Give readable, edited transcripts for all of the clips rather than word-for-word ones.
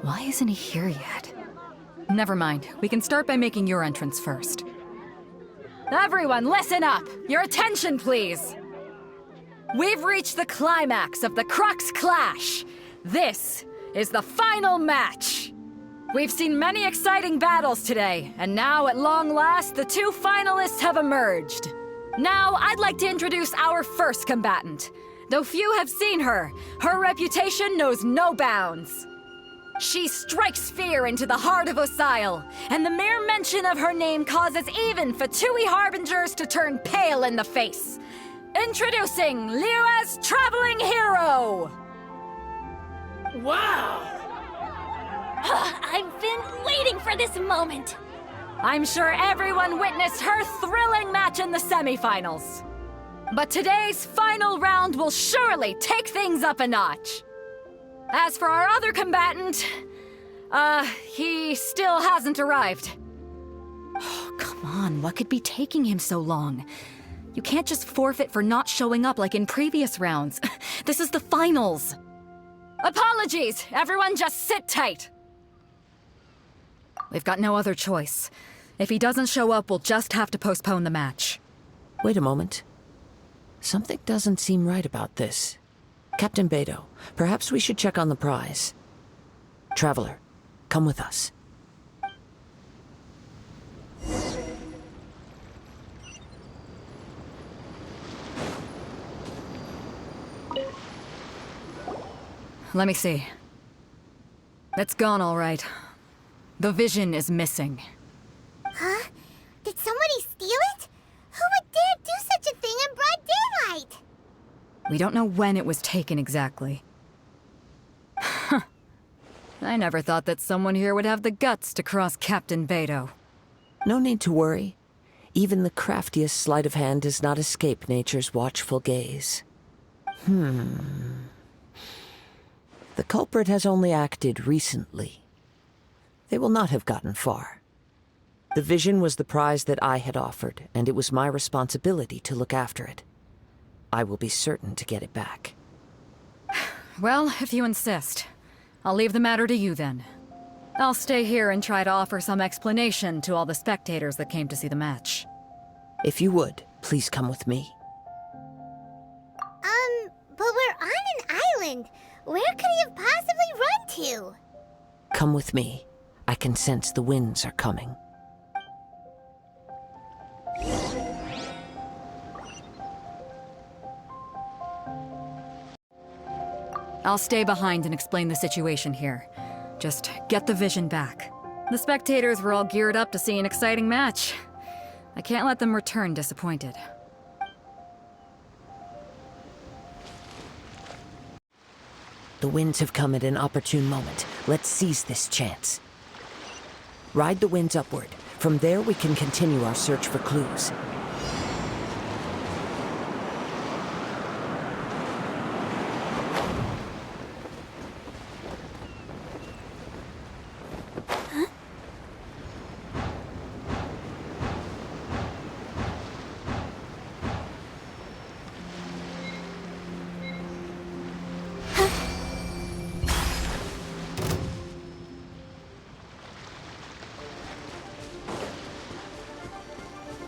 Why isn't he here yet? Never mind. We can start by making your entrance first. Everyone, listen up! Your attention, please! We've reached the climax of the Crux Clash! This is the final match! We've seen many exciting battles today, and now, at long last, the two finalists have emerged. Now, I'd like to introduce our first combatant. Though few have seen her, her reputation knows no bounds. She strikes fear into the heart of Osile, and the mere mention of her name causes even Fatui Harbingers to turn pale in the face. Introducing Liyue's Traveling Hero! Wow! I've been waiting for this moment! I'm sure everyone witnessed her thrilling match in the semifinals. But today's final round will surely take things up a notch. As for our other combatant, he still hasn't arrived. Oh, come on, what could be taking him so long? You can't just forfeit for not showing up like in previous rounds. This is the finals. Apologies, everyone just sit tight. We've got no other choice. If he doesn't show up, we'll just have to postpone the match. Wait a moment. Something doesn't seem right about this. Captain Beidou, perhaps we should check on the prize. Traveler, come with us. Let me see. It's gone, all right. The vision is missing. Huh? Did somebody steal it? Who would dare do such a thing in broad daylight? We don't know when it was taken exactly. I never thought that someone here would have the guts to cross Captain Beidou. No need to worry. Even the craftiest sleight of hand does not escape nature's watchful gaze. The culprit has only acted recently. They will not have gotten far. The vision was the prize that I had offered, and it was my responsibility to look after it. I will be certain to get it back. Well, if you insist. I'll leave the matter to you then. I'll stay here and try to offer some explanation to all the spectators that came to see the match. If you would, please come with me. But we're on an island. Where could he have possibly run to? Come with me. I can sense the winds are coming. I'll stay behind and explain the situation here. Just get the vision back. The spectators were all geared up to see an exciting match. I can't let them return disappointed. The winds have come at an opportune moment. Let's seize this chance. Ride the winds upward. From there, we can continue our search for clues.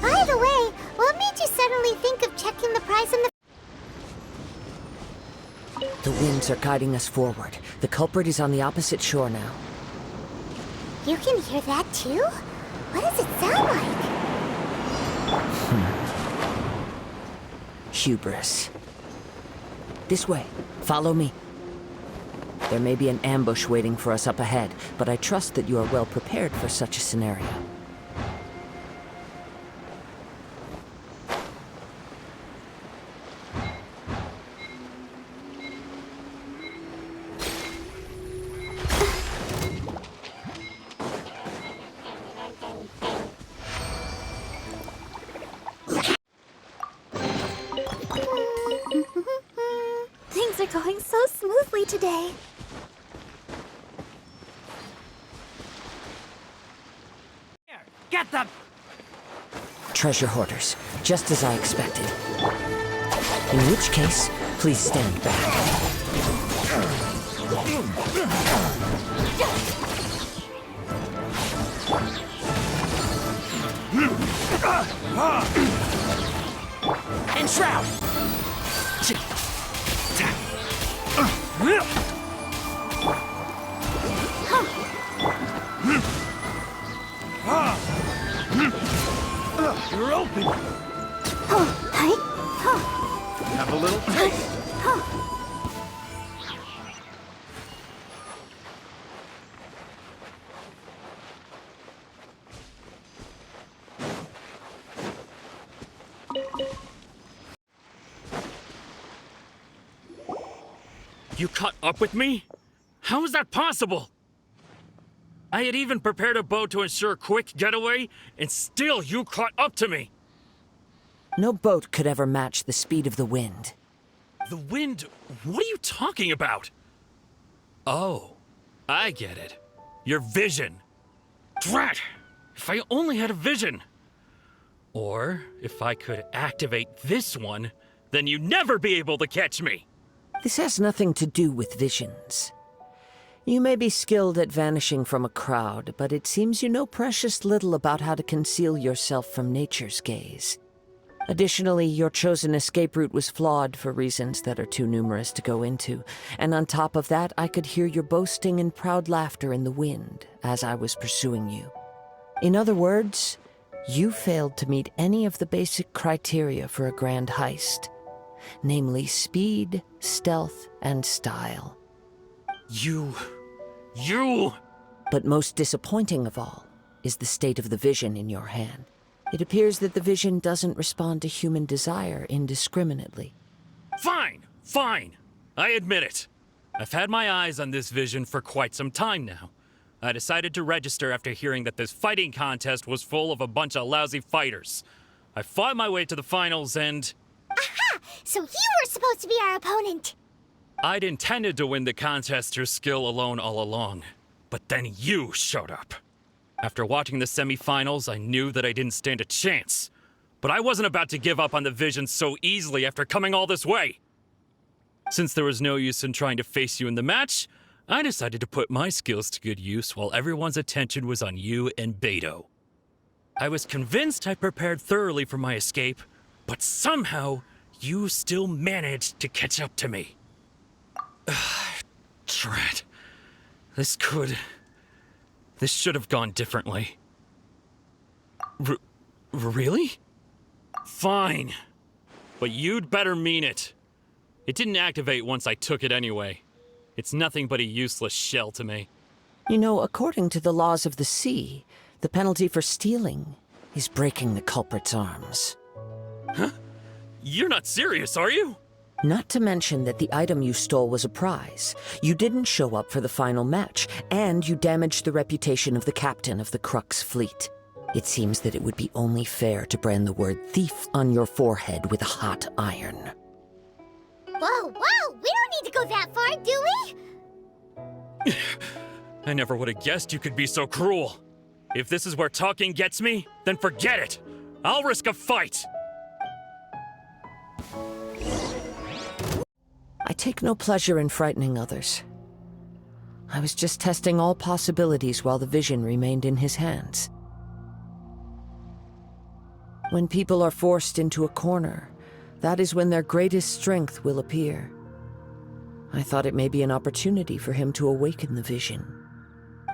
By the way, what made you suddenly think of checking the prize in the... The winds are guiding us forward. The culprit is on the opposite shore now. You can hear that too? What does it sound like? Hubris. This way. Follow me. There may be an ambush waiting for us up ahead, but I trust that you are well prepared for such a scenario. Things are going so smoothly today. Get them! Treasure hoarders, just as I expected. In which case, please stand back. Enshroud! You're open! Have a little taste! You caught up with me? How is that possible? I had even prepared a boat to ensure a quick getaway, and still you caught up to me! No boat could ever match the speed of the wind. The wind? What are you talking about? Oh, I get it. Your vision. Drat! If I only had a vision! Or, if I could activate this one, then you'd never be able to catch me! This has nothing to do with visions. You may be skilled at vanishing from a crowd, but it seems you know precious little about how to conceal yourself from nature's gaze. Additionally, your chosen escape route was flawed for reasons that are too numerous to go into, and on top of that, I could hear your boasting and proud laughter in the wind as I was pursuing you. In other words, you failed to meet any of the basic criteria for a grand heist. Namely speed, stealth, and style. You... But most disappointing of all is the state of the vision in your hand. It appears that the vision doesn't respond to human desire indiscriminately. Fine. I admit it. I've had my eyes on this vision for quite some time now. I decided to register after hearing that this fighting contest was full of a bunch of lousy fighters. I fought my way to the finals and... Aha! So you were supposed to be our opponent! I'd intended to win the contest through skill alone all along. But then you showed up. After watching the semi-finals, I knew that I didn't stand a chance. But I wasn't about to give up on the vision so easily after coming all this way. Since there was no use in trying to face you in the match, I decided to put my skills to good use while everyone's attention was on you and Beto. I was convinced I prepared thoroughly for my escape, but somehow, you still managed to catch up to me. Drat. This should have gone differently. Really? Fine. But you'd better mean it. It didn't activate once I took it anyway. It's nothing but a useless shell to me. You know, according to the laws of the sea, the penalty for stealing is breaking the culprit's arms. Huh? You're not serious, are you? Not to mention that the item you stole was a prize. You didn't show up for the final match, and you damaged the reputation of the captain of the Crux fleet. It seems that it would be only fair to brand the word thief on your forehead with a hot iron. Whoa, we don't need to go that far, do we? I never would have guessed you could be so cruel. If this is where talking gets me, then forget it. I'll risk a fight. I take no pleasure in frightening others. I was just testing all possibilities while the vision remained in his hands. When people are forced into a corner, that is when their greatest strength will appear. I thought it may be an opportunity for him to awaken the vision.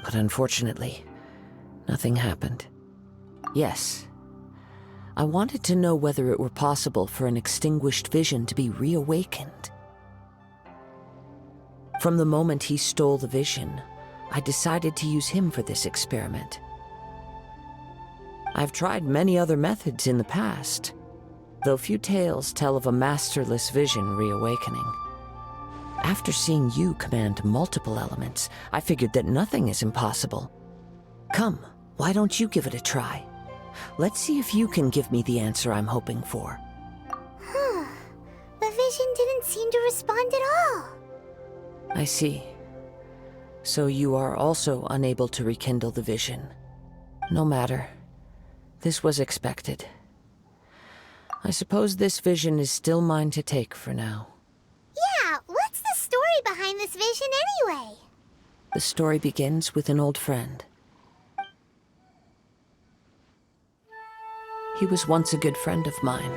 But unfortunately, nothing happened. Yes, I wanted to know whether it were possible for an extinguished vision to be reawakened. From the moment he stole the vision, I decided to use him for this experiment. I've tried many other methods in the past, though few tales tell of a masterless vision reawakening. After seeing you command multiple elements, I figured that nothing is impossible. Come, why don't you give it a try? Let's see if you can give me the answer I'm hoping for. The vision didn't seem to respond at all. I see. So you are also unable to rekindle the vision. No matter. This was expected. I suppose this vision is still mine to take for now. Yeah, what's the story behind this vision anyway? The story begins with an old friend. He was once a good friend of mine.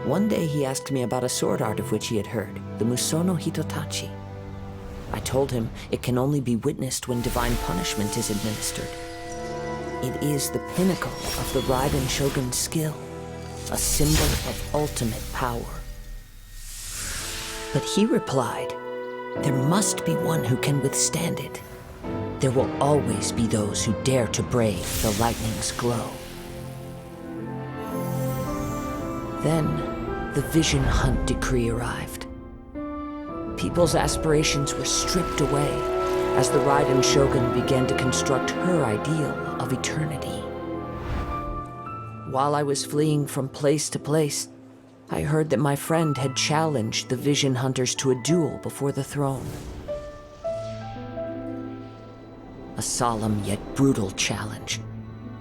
One day he asked me about a sword art of which he had heard, the Musono Hitotachi. I told him it can only be witnessed when divine punishment is administered. It is the pinnacle of the Raiden Shogun's skill, a symbol of ultimate power. But he replied, there must be one who can withstand it. There will always be those who dare to brave the lightning's glow. Then, the Vision Hunt decree arrived. People's aspirations were stripped away as the Raiden Shogun began to construct her ideal of eternity. While I was fleeing from place to place, I heard that my friend had challenged the Vision Hunters to a duel before the throne. A solemn yet brutal challenge.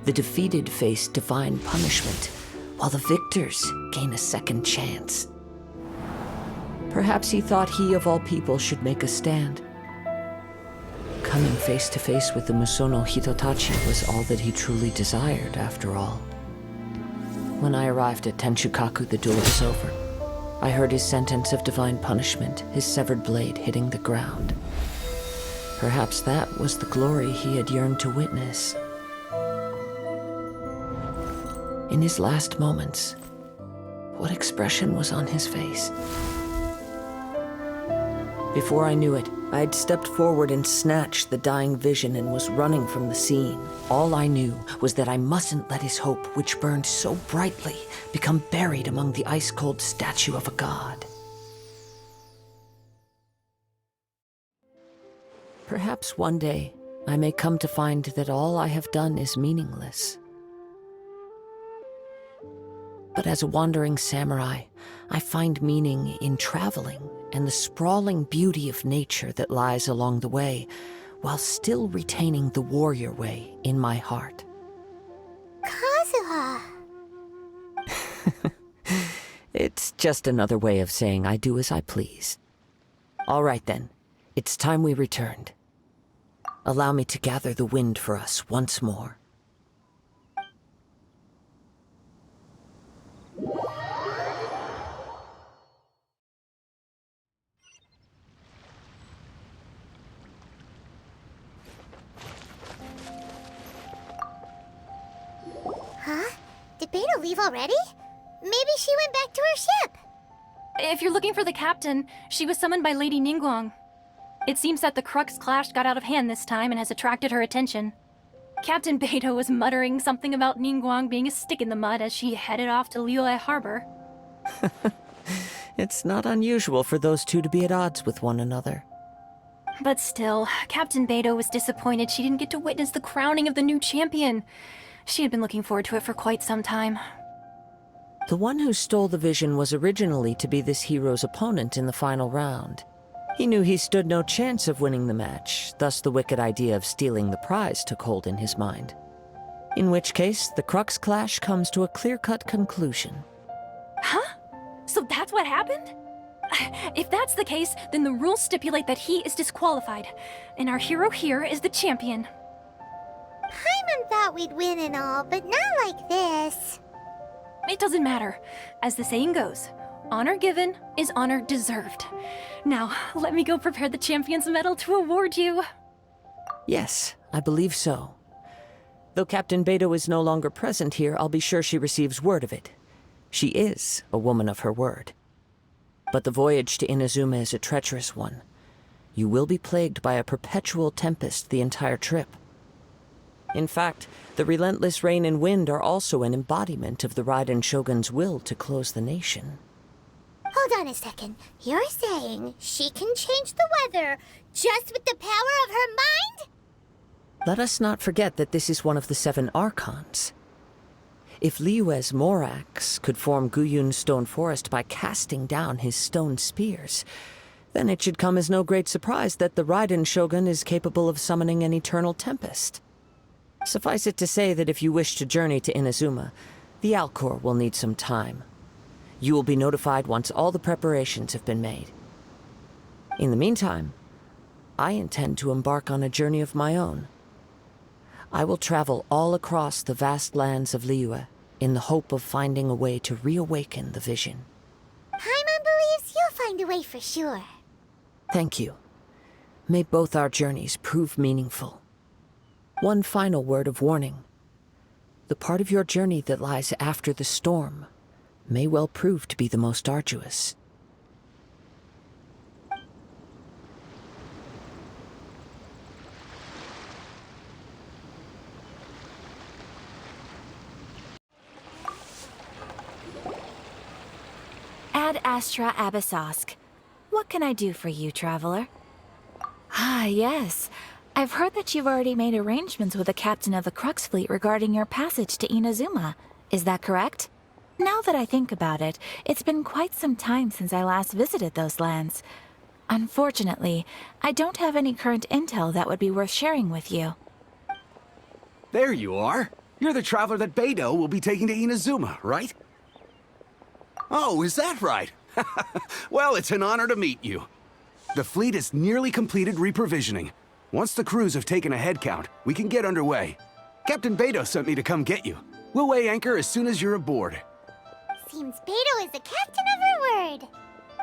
The defeated face divine punishment, while the victors gain a second chance. Perhaps he thought he of all people should make a stand. Coming face to face with the Musono Hitotachi was all that he truly desired, after all. When I arrived at Tenshukaku, the duel was over. I heard his sentence of divine punishment, his severed blade hitting the ground. Perhaps that was the glory he had yearned to witness. In his last moments, what expression was on his face? Before I knew it, I had stepped forward and snatched the dying vision and was running from the scene. All I knew was that I mustn't let his hope, which burned so brightly, become buried among the ice-cold statue of a god. Perhaps one day, I may come to find that all I have done is meaningless. But as a wandering samurai, I find meaning in traveling and the sprawling beauty of nature that lies along the way, while still retaining the warrior way in my heart. Kazuha! It's just another way of saying I do as I please. All right then, it's time we returned. Allow me to gather the wind for us once more. Huh? Did Beta leave already? Maybe she went back to her ship. If you're looking for the captain, she was summoned by Lady Ningguang. It seems that the Crux clash got out of hand this time and has attracted her attention. Captain Beidou was muttering something about Ningguang being a stick in the mud as she headed off to Liyue Harbor. It's not unusual for those two to be at odds with one another. But still, Captain Beidou was disappointed she didn't get to witness the crowning of the new champion. She had been looking forward to it for quite some time. The one who stole the vision was originally to be this hero's opponent in the final round. He knew he stood no chance of winning the match, thus the wicked idea of stealing the prize took hold in his mind. In which case, the Crux clash comes to a clear-cut conclusion. Huh? So that's what happened? If that's the case, then the rules stipulate that he is disqualified, and our hero here is the champion. Paimon thought we'd win and all, but not like this. It doesn't matter. As the saying goes, honor given is honor deserved. Now, let me go prepare the champion's medal to award you. Yes, I believe so. Though Captain Beidou is no longer present here, I'll be sure she receives word of it. She is a woman of her word. But the voyage to Inazuma is a treacherous one. You will be plagued by a perpetual tempest the entire trip. In fact, the relentless rain and wind are also an embodiment of the Raiden Shogun's will to close the nation. Hold on a second. You're saying she can change the weather just with the power of her mind? Let us not forget that this is one of the 7 Archons. If Liyue's Morax could form Guyun's stone forest by casting down his stone spears, then it should come as no great surprise that the Raiden Shogun is capable of summoning an eternal tempest. Suffice it to say that if you wish to journey to Inazuma, the Alcor will need some time. You will be notified once all the preparations have been made. In the meantime, I intend to embark on a journey of my own. I will travel all across the vast lands of Liyue in the hope of finding a way to reawaken the vision. Paimon believes you'll find a way for sure. Thank you. May both our journeys prove meaningful. One final word of warning. The part of your journey that lies after the storm may well prove to be the most arduous. Ad Astra Abyssosk. What can I do for you, traveler? Ah, yes. I've heard that you've already made arrangements with the captain of the Crux fleet regarding your passage to Inazuma. Is that correct? Now that I think about it, it's been quite some time since I last visited those lands. Unfortunately, I don't have any current intel that would be worth sharing with you. There you are. You're the traveler that Beidou will be taking to Inazuma, right? Oh, is that right? Well, it's an honor to meet you. The fleet is nearly completed reprovisioning. Once the crews have taken a head count, we can get underway. Captain Beidou sent me to come get you. We'll weigh anchor as soon as you're aboard. Seems Beidou is the captain of her word.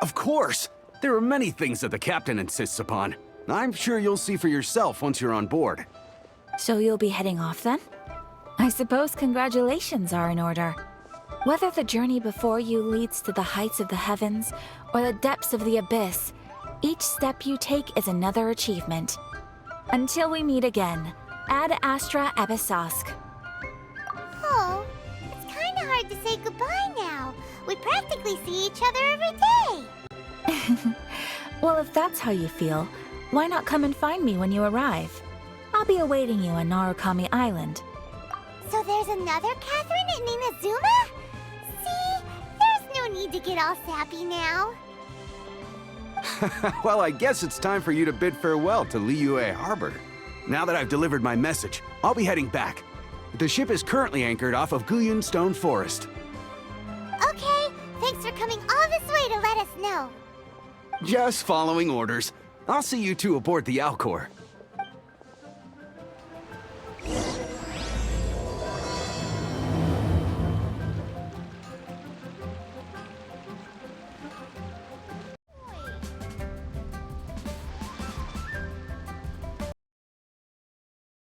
Of course! There are many things that the captain insists upon. I'm sure you'll see for yourself once you're on board. So you'll be heading off then? I suppose congratulations are in order. Whether the journey before you leads to the heights of the heavens or the depths of the abyss, each step you take is another achievement. Until we meet again, Ad Astra Abyssosk. Oh, it's kinda hard to say goodbye now. We practically see each other every day. Well, if that's how you feel, why not come and find me when you arrive? I'll be awaiting you on Narukami Island. So there's another Catherine in Inazuma? See, there's no need to get all sappy now. Well, I guess it's time for you to bid farewell to Liyue Harbor. Now that I've delivered my message, I'll be heading back. The ship is currently anchored off of Guyun Stone Forest. Okay, thanks for coming all this way to let us know. Just following orders. I'll see you two aboard the Alcor.